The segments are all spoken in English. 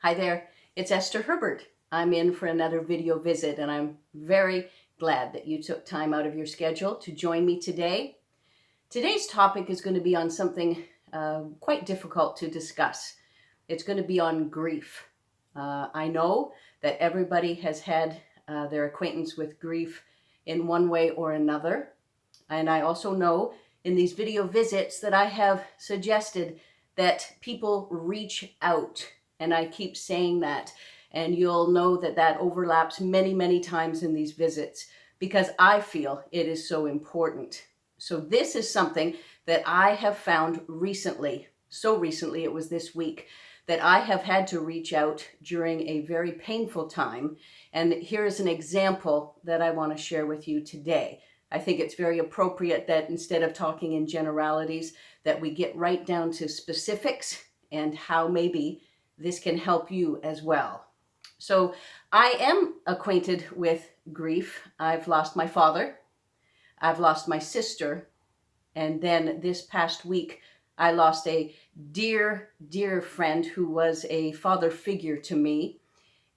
Hi there, it's Esther Herbert. I'm in for another video visit and I'm very glad that you took time out of your schedule to join me today. Today's topic is going to be on something quite difficult to discuss. It's going to be on grief. I know that everybody has had their acquaintance with grief in one way or another. And I also know in these video visits that I have suggested that people reach out, and I keep saying that, and you'll know that that overlaps many, many times in these visits because I feel it is so important. So this is something that I have found recently, so recently, it was this week, that I have had to reach out during a very painful time. And here's an example that I want to share with you today. I think it's very appropriate that instead of talking in generalities, that we get right down to specifics and how maybe this can help you as well. So I am acquainted with grief. I've lost my father, I've lost my sister, and then this past week, I lost a dear, dear friend who was a father figure to me.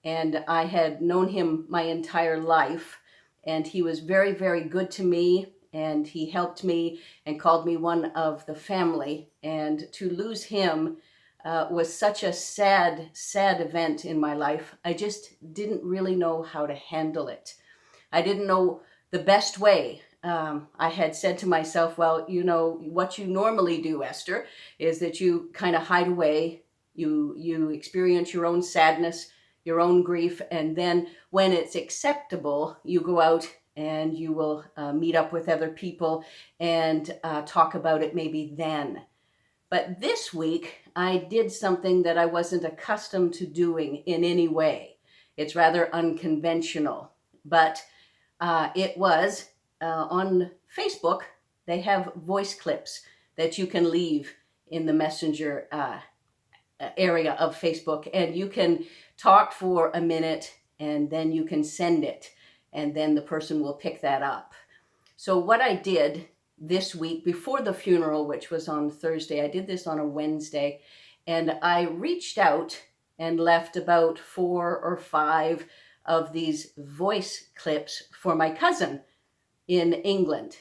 And I had known him my entire life. And he was very, very good to me. And he helped me and called me one of the family. And to lose him was such a sad, sad event in my life. I just didn't really know how to handle it. I didn't know the best way. I had said to myself, well, you know, what you normally do, Esther, is that you kind of hide away. You experience your own sadness, your own grief, and then when it's acceptable, you go out and you will meet up with other people and talk about it maybe then. But this week, I did something that I wasn't accustomed to doing in any way. It's rather unconventional, but it was on Facebook. They have voice clips that you can leave in the messenger area of Facebook, and you can talk for a minute and then you can send it, and then the person will pick that up. So what I did this week before the funeral, which was on Thursday, I did this on a Wednesday, and I reached out and left about 4 or 5 of these voice clips for my cousin in England,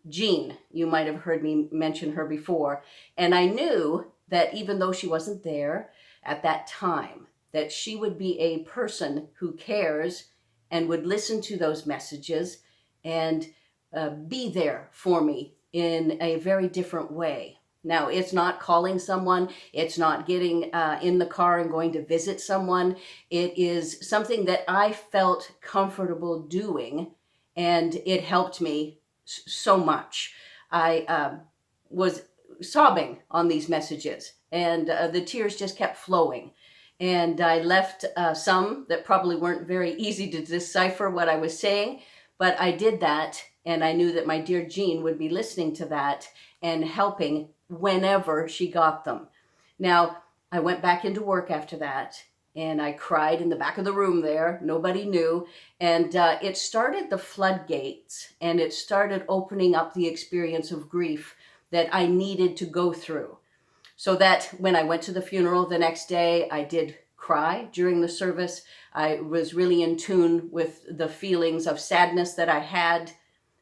Jean. You might have heard me mention her before. And I knew that even though she wasn't there at that time, that she would be a person who cares and would listen to those messages and be there for me in a very different way. Now, it's not calling someone, it's not getting in the car and going to visit someone. It is something that I felt comfortable doing, and it helped me so much. I was sobbing on these messages, and the tears just kept flowing. And I left some that probably weren't very easy to decipher what I was saying, but I did that, and I knew that my dear Jean would be listening to that and helping whenever she got them. Now, I went back into work after that, and I cried in the back of the room there. Nobody knew. And it started the floodgates, and it started opening up the experience of grief that I needed to go through. So that when I went to the funeral the next day, I did cry during the service. I was really in tune with the feelings of sadness that I had.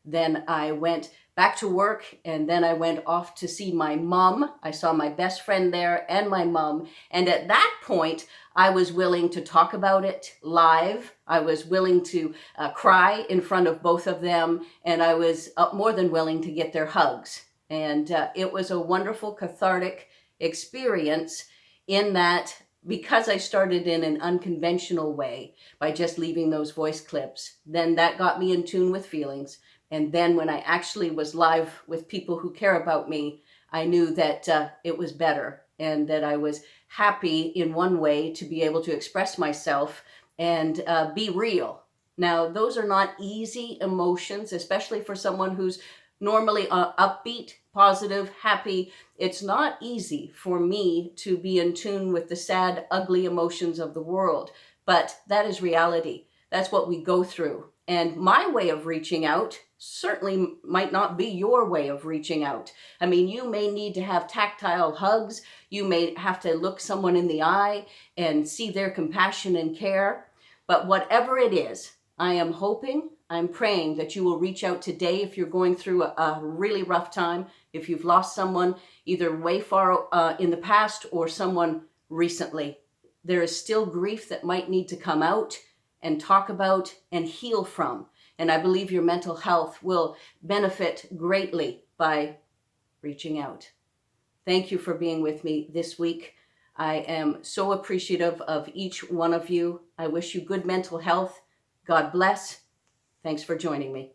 Then I went back to work, and then I went off to see my mom. I saw my best friend there and my mom. And at that point, I was willing to talk about it live. I was willing to cry in front of both of them. And I was more than willing to get their hugs. And it was a wonderful cathartic experience in that, because I started in an unconventional way by just leaving those voice clips, then that got me in tune with feelings. And then when I actually was live with people who care about me, I knew that it was better, and that I was happy in one way to be able to express myself and be real. Now, those are not easy emotions, especially for someone who's normally upbeat, positive, happy. It's not easy for me to be in tune with the sad, ugly emotions of the world, but that is reality. That's what we go through. And my way of reaching out certainly might not be your way of reaching out. I mean, you may need to have tactile hugs. You may have to look someone in the eye and see their compassion and care. But whatever it is, I am hoping, I'm praying that you will reach out today if you're going through a really rough time, if you've lost someone either way far in the past or someone recently. There is still grief that might need to come out and talk about and heal from. And I believe your mental health will benefit greatly by reaching out. Thank you for being with me this week. I am so appreciative of each one of you. I wish you good mental health. God bless. Thanks for joining me.